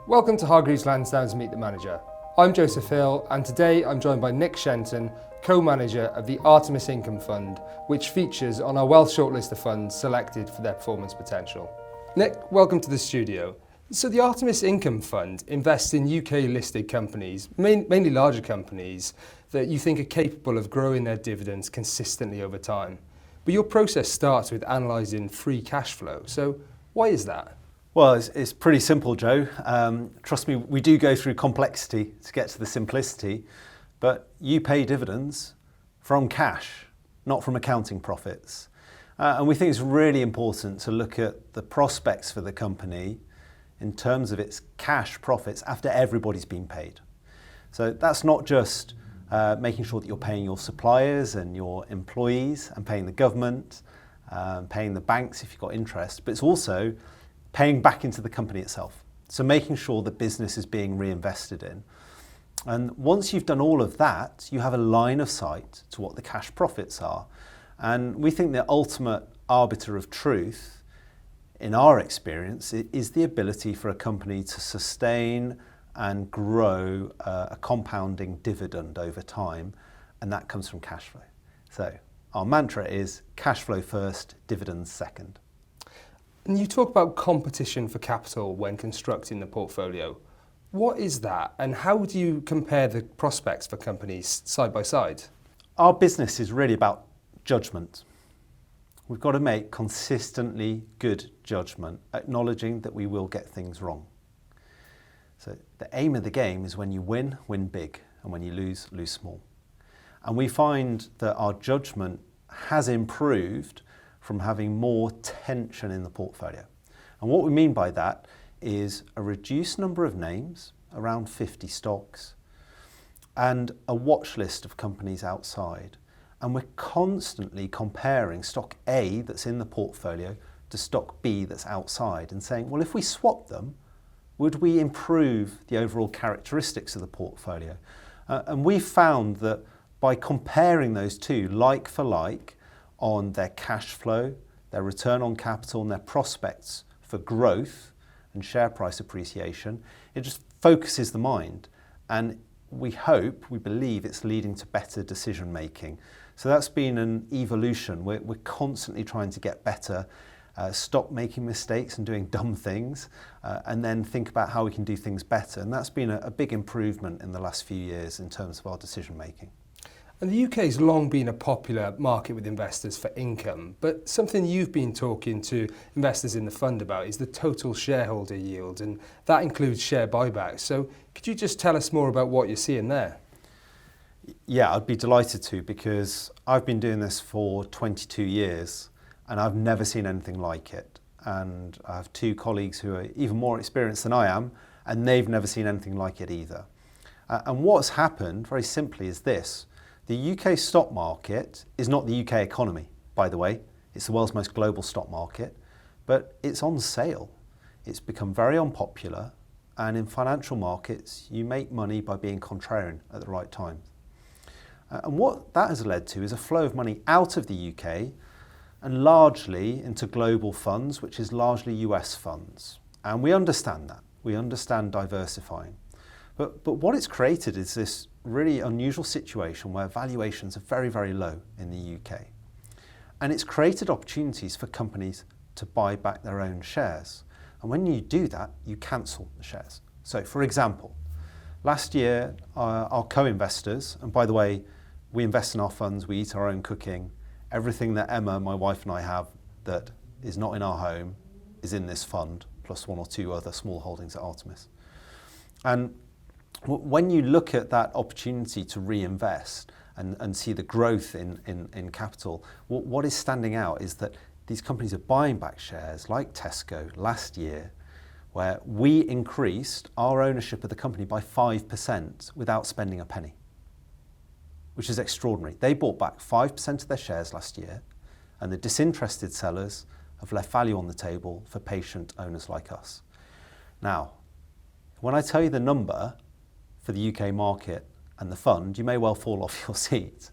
Welcome to Hargreaves Lansdown's Meet the Manager. I'm Joseph Hill, and today I'm joined by Nick Shenton, co-manager of the Artemis Income Fund, which features on our Wealth shortlist of funds selected for their performance potential. Nick, welcome to the studio. So the Artemis Income Fund invests in UK-listed companies, mainly larger companies, that you think are capable of growing their dividends consistently over time. But your process starts with analysing free cash flow. So why is that? Well, it's pretty simple, Joe. Trust me, we do go through complexity to get to the simplicity, but you pay dividends from cash, not from accounting profits. And we think it's really important to look at the prospects for the company in terms of its cash profits after everybody's been paid. So that's not just making sure that you're paying your suppliers and your employees and paying the government, paying the banks if you've got interest, but it's also paying back into the company itself. So making sure the business is being reinvested in. And once you've done all of that, you have a line of sight to what the cash profits are. And we think the ultimate arbiter of truth, in our experience, is the ability for a company to sustain and grow a compounding dividend over time, and that comes from cash flow. So our mantra is cash flow first, dividends second. And you talk about competition for capital when constructing the portfolio. What is that, and how do you compare the prospects for companies side by side? Our business is really about judgment. We've got to make consistently good judgment, acknowledging that we will get things wrong. So the aim of the game is when you win, win big, and when you lose, lose small. And we find that our judgment has improved from having more tension in the portfolio. And what we mean by that is a reduced number of names, around 50 stocks, and a watch list of companies outside. And we're constantly comparing stock A that's in the portfolio to stock B that's outside and saying, well, if we swap them, would we improve the overall characteristics of the portfolio? And we found that by comparing those two like for like on their cash flow, their return on capital, and their prospects for growth and share price appreciation, it just focuses the mind. And we believe it's leading to better decision making. So that's been an evolution. We're constantly trying to get better, stop making mistakes and doing dumb things, and then think about how we can do things better. And that's been a big improvement in the last few years in terms of our decision making. And the UK has long been a popular market with investors for income, but something you've been talking to investors in the fund about is the total shareholder yield, and that includes share buybacks. So could you just tell us more about what you're seeing there? Yeah, I'd be delighted to, because I've been doing this for 22 years and I've never seen anything like it. And I have two colleagues who are even more experienced than I am, and they've never seen anything like it either. And what's happened, very simply, is this. The UK stock market is not the UK economy, by the way. It's the world's most global stock market, but it's on sale. It's become very unpopular, and in financial markets, you make money by being contrarian at the right time. And what that has led to is a flow of money out of the UK and largely into global funds, which is largely US funds. And we understand that. We understand diversifying. But what it's created is this really unusual situation where valuations are very, very low in the UK. And it's created opportunities for companies to buy back their own shares. And when you do that, you cancel the shares. So for example, last year, our co-investors, and by the way, we invest in our funds, we eat our own cooking, everything that Emma, my wife, and I have that is not in our home is in this fund, plus one or two other small holdings at Artemis. And when you look at that opportunity to reinvest and see the growth in capital, what is standing out is that these companies are buying back shares like Tesco last year, where we increased our ownership of the company by 5% without spending a penny, which is extraordinary. They bought back 5% of their shares last year, and the disinterested sellers have left value on the table for patient owners like us. Now, when I tell you the number for the UK market and the fund, you may well fall off your seat,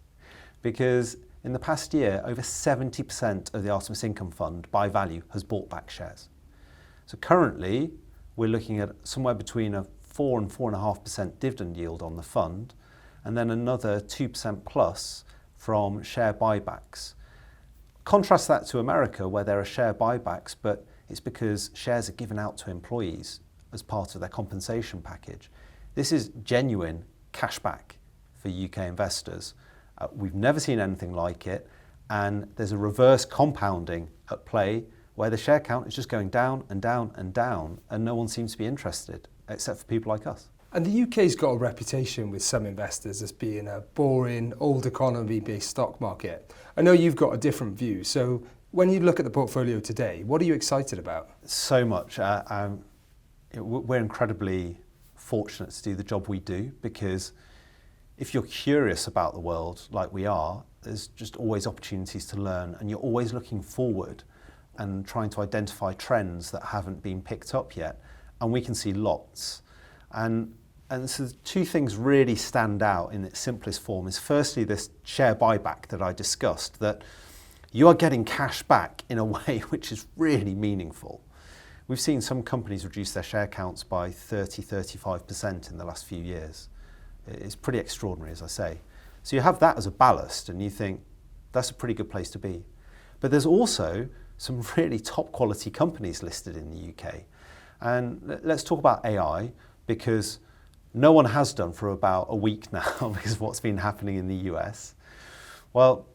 because in the past year, over 70% of the Artemis Income Fund by value has bought back shares. So currently, we're looking at somewhere between a 4 and 4.5% dividend yield on the fund, and then another 2% plus from share buybacks. Contrast that to America, where there are share buybacks, but it's because shares are given out to employees as part of their compensation package. This is genuine cash back for UK investors. We've never seen anything like it, and there's a reverse compounding at play where the share count is just going down and down and down, and no one seems to be interested, except for people like us. And the UK's got a reputation with some investors as being a boring, old economy-based stock market. I know you've got a different view, so when you look at the portfolio today, what are you excited about? So much. We're incredibly fortunate to do the job we do, because if you're curious about the world like we are, there's just always opportunities to learn, and you're always looking forward and trying to identify trends that haven't been picked up yet, and we can see lots. And so the two things really stand out in its simplest form is firstly this share buyback that I discussed, that you are getting cash back in a way which is really meaningful. We've seen some companies reduce their share counts by 35% in the last few years. It's pretty extraordinary, as I say. So you have that as a ballast, and you think that's a pretty good place to be. But there's also some really top quality companies listed in the UK. And let's talk about AI, because no one has done for about a week now because of what's been happening in the US. Well,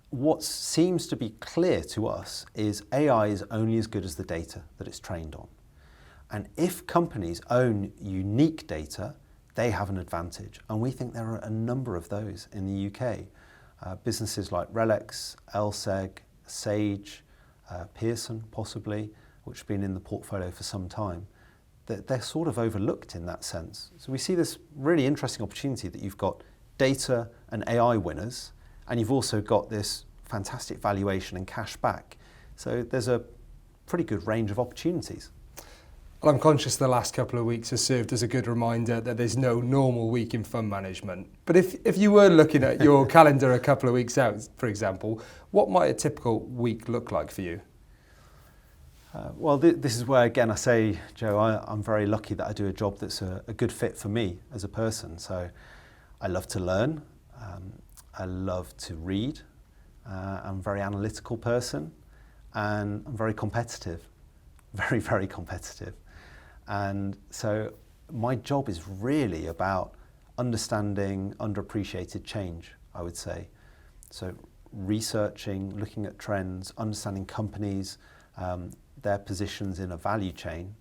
what seems to be clear to us is AI is only as good as the data that it's trained on. And if companies own unique data, they have an advantage. And we think there are a number of those in the UK. Businesses like RELX, LSEG, Sage, Pearson possibly, which have been in the portfolio for some time. They're sort of overlooked in that sense. So we see this really interesting opportunity that you've got data and AI winners, and you've also got this fantastic valuation and cash back. So there's a pretty good range of opportunities. Well, I'm conscious the last couple of weeks has served as a good reminder that there's no normal week in fund management. But if you were looking at your calendar a couple of weeks out, for example, what might a typical week look like for you? Well, this is where, again, I say, Joe, I'm very lucky that I do a job that's a good fit for me as a person. So I love to learn. I love to read. I'm a very analytical person, and I'm very competitive. Very, very competitive. And so my job is really about understanding underappreciated change, I would say. So researching, looking at trends, understanding companies, their positions in a value chain,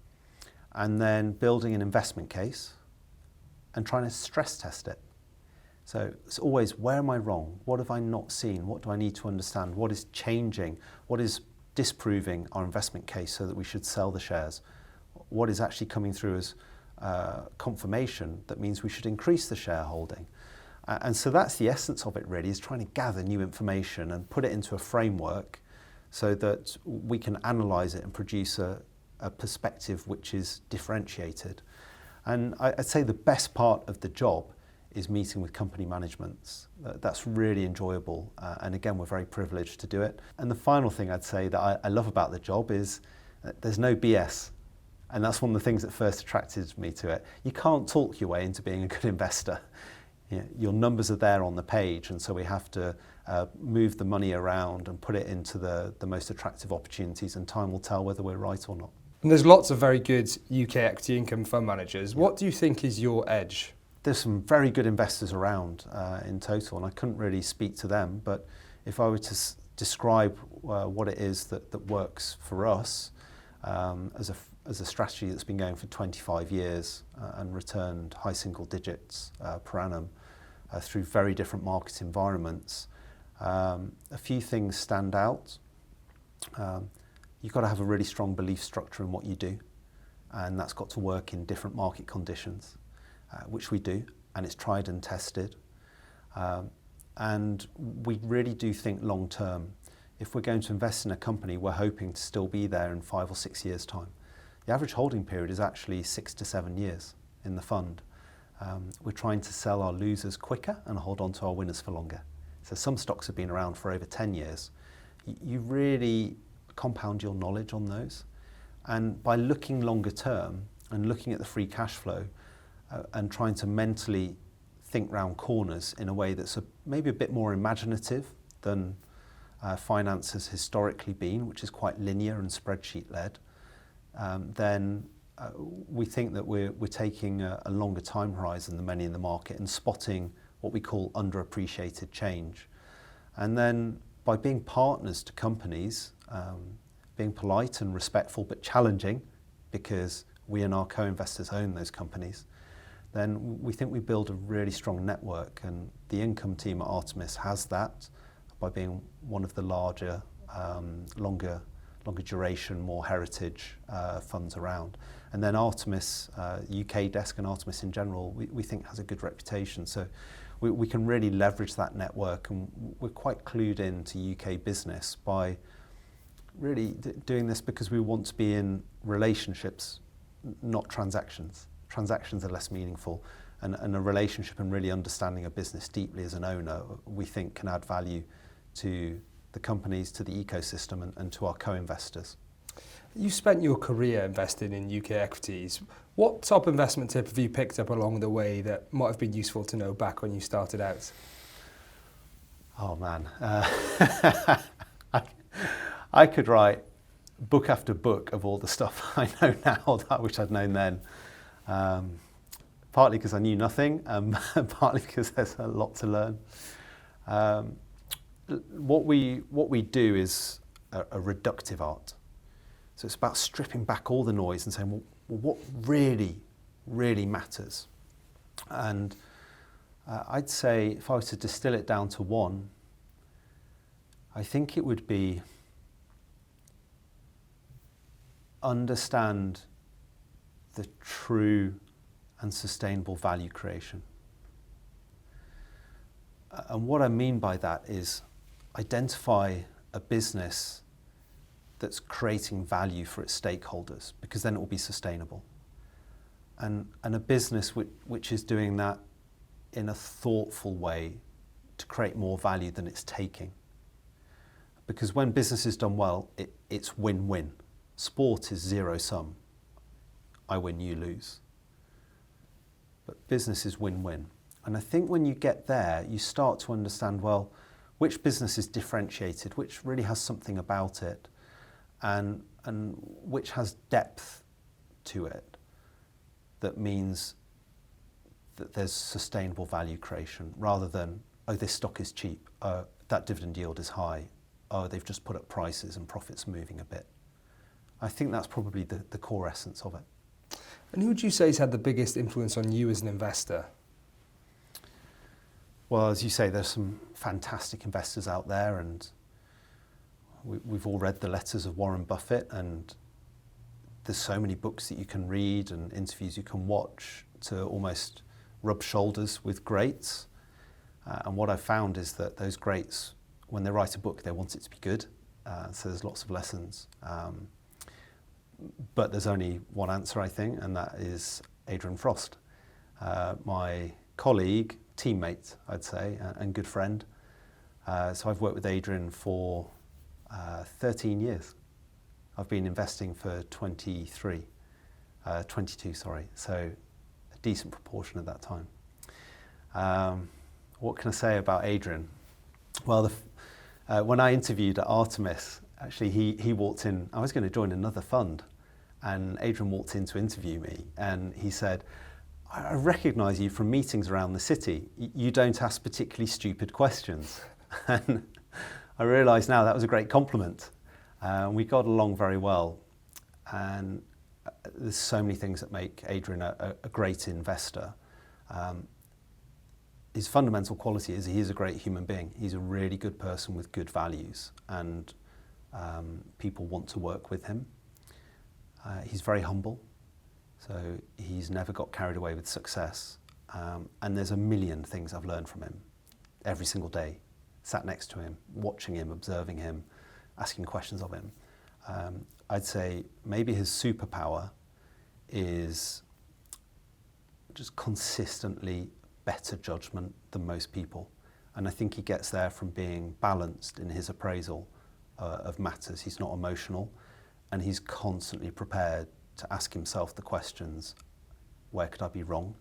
and then building an investment case and trying to stress test it. So it's always, where am I wrong? What have I not seen? What do I need to understand? What is changing? What is disproving our investment case so that we should sell the shares? What is actually coming through as confirmation that means we should increase the shareholding? And so that's the essence of it really, is trying to gather new information and put it into a framework so that we can analyse it and produce a perspective which is differentiated. And I'd say the best part of the job is meeting with company managements. That's really enjoyable, and again, we're very privileged to do it. And the final thing I'd say that I love about the job is there's no BS, and that's one of the things that first attracted me to it. You can't talk your way into being a good investor. Your numbers are there on the page, and so we have to move the money around and put it into the most attractive opportunities, and time will tell whether we're right or not. And there's lots of very good UK equity income fund managers. What do you think is your edge? There's some very good investors around in total, and I couldn't really speak to them, but if I were to describe what it is that works for us as a strategy that's been going for 25 years and returned high single digits per annum through very different market environments, a few things stand out. You've got to have a really strong belief structure in what you do, and that's got to work in different market conditions. Which we do, and it's tried and tested. And we really do think long term. If we're going to invest in a company, we're hoping to still be there in 5 or 6 years' time. The average holding period is actually 6 to 7 years in the fund. We're trying to sell our losers quicker and hold on to our winners for longer. So some stocks have been around for over 10 years. You really compound your knowledge on those. And by looking longer term and looking at the free cash flow and trying to mentally think round corners in a way that's maybe a bit more imaginative than finance has historically been, which is quite linear and spreadsheet-led, then we think that we're taking a longer time horizon than many in the market and spotting what we call underappreciated change. And then by being partners to companies, being polite and respectful but challenging, because we and our co-investors own those companies, then we think we build a really strong network, and the income team at Artemis has that by being one of the larger, longer duration, more heritage funds around. And then Artemis, UK desk and Artemis in general, we think has a good reputation. So we can really leverage that network, and we're quite clued into UK business by really doing this because we want to be in relationships, not transactions. Transactions are less meaningful, and a relationship and really understanding a business deeply as an owner, we think can add value to the companies, to the ecosystem, and to our co-investors. You spent your career investing in UK equities. What top investment tip have you picked up along the way that might have been useful to know back when you started out? Oh man, I could write book after book of all the stuff I know now that I wish I'd known then. Partly because I knew nothing, partly because there's a lot to learn. What we do is a reductive art. So it's about stripping back all the noise and saying, well, what really, really matters? And I'd say if I was to distill it down to one, I think it would be understand the true and sustainable value creation. And what I mean by that is identify a business that's creating value for its stakeholders, because then it will be sustainable. And a business which is doing that in a thoughtful way to create more value than it's taking. Because when business is done well, it's win-win. Sport is zero sum. I win, you lose. But business is win-win. And I think when you get there, you start to understand, well, which business is differentiated, which really has something about it, and which has depth to it that means that there's sustainable value creation, rather than, oh, this stock is cheap, that dividend yield is high, oh, they've just put up prices and profits moving a bit. I think that's probably the core essence of it. And who would you say has had the biggest influence on you as an investor? Well, as you say, there's some fantastic investors out there, and we've all read the letters of Warren Buffett, and there's so many books that you can read and interviews you can watch to almost rub shoulders with greats. And what I've found is that those greats, when they write a book, they want it to be good. So there's lots of lessons. But there's only one answer, I think, and that is Adrian Frost, my colleague, teammate, I'd say, and good friend. So I've worked with Adrian for 13 years. I've been investing for 22, sorry, so a decent proportion of that time. What can I say about Adrian? Well, when I interviewed at Artemis, actually he walked in, I was going to join another fund, and Adrian walked in to interview me, and he said, I recognise you from meetings around the city. You don't ask particularly stupid questions. And I realise now that was a great compliment. We got along very well, and there's so many things that make Adrian a great investor. His fundamental quality is he is a great human being. He's a really good person with good values, and people want to work with him. He's very humble, so he's never got carried away with success. And there's a million things I've learned from him every single day, sat next to him, watching him, observing him, asking questions of him. I'd say maybe his superpower is just consistently better judgment than most people. And I think he gets there from being balanced in his appraisal of matters. He's not emotional, and he's constantly prepared to ask himself the questions, where could I be wrong?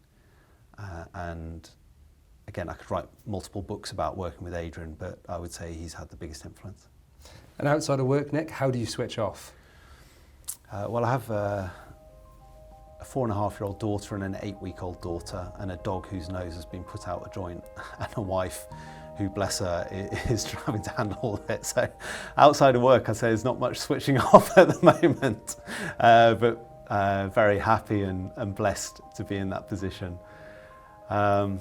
And again, I could write multiple books about working with Adrian, but I would say he's had the biggest influence. And outside of work, Nick, how do you switch off? Well, I have a 4.5-year-old daughter and an 8-week-old daughter, and a dog whose nose has been put out a joint, and a wife who, bless her, is having to handle all of it. So outside of work, I'd say there's not much switching off at the moment, but very happy and blessed to be in that position. I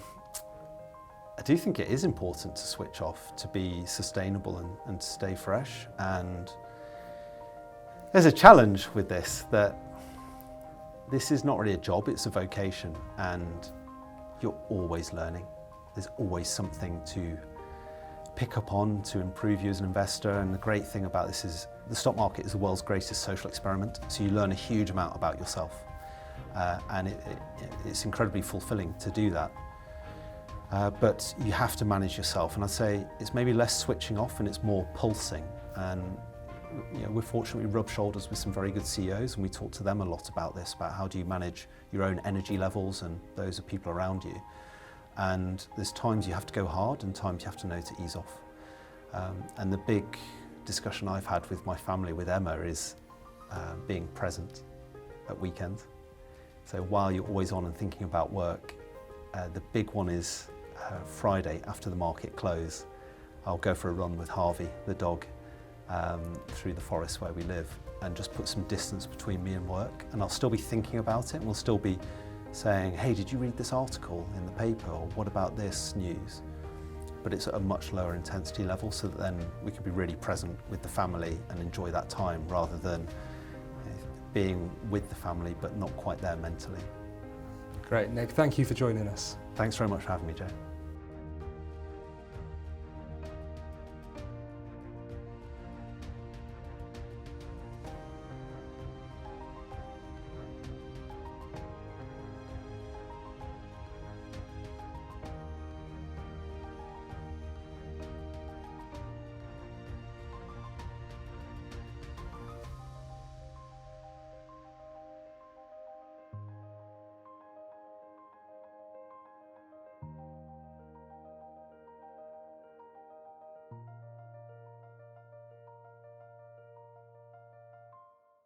do think it is important to switch off, to be sustainable and to stay fresh. And there's a challenge with this, that this is not really a job, it's a vocation, and you're always learning. There's always something to pick up on to improve you as an investor. And the great thing about this is the stock market is the world's greatest social experiment, so you learn a huge amount about yourself, and it's incredibly fulfilling to do that. But you have to manage yourself, and I'd say it's maybe less switching off and it's more pulsing. And we're fortunate we rub shoulders with some very good CEOs, and we talk to them a lot about this, about how do you manage your own energy levels and those of people around you. And there's times you have to go hard and times you have to know to ease off. And the big discussion I've had with my family, with Emma, is being present at weekends. So while you're always on and thinking about work, the big one is Friday after the market close, I'll go for a run with Harvey, the dog, through the forest where we live, and just put some distance between me and work. And I'll still be thinking about it, and we'll still be saying, hey, did you read this article in the paper, or what about this news? But it's at a much lower intensity level, so that then we can be really present with the family and enjoy that time, rather than being with the family but not quite there mentally. Great, Nick, thank you for joining us. Thanks very much for having me, Joe.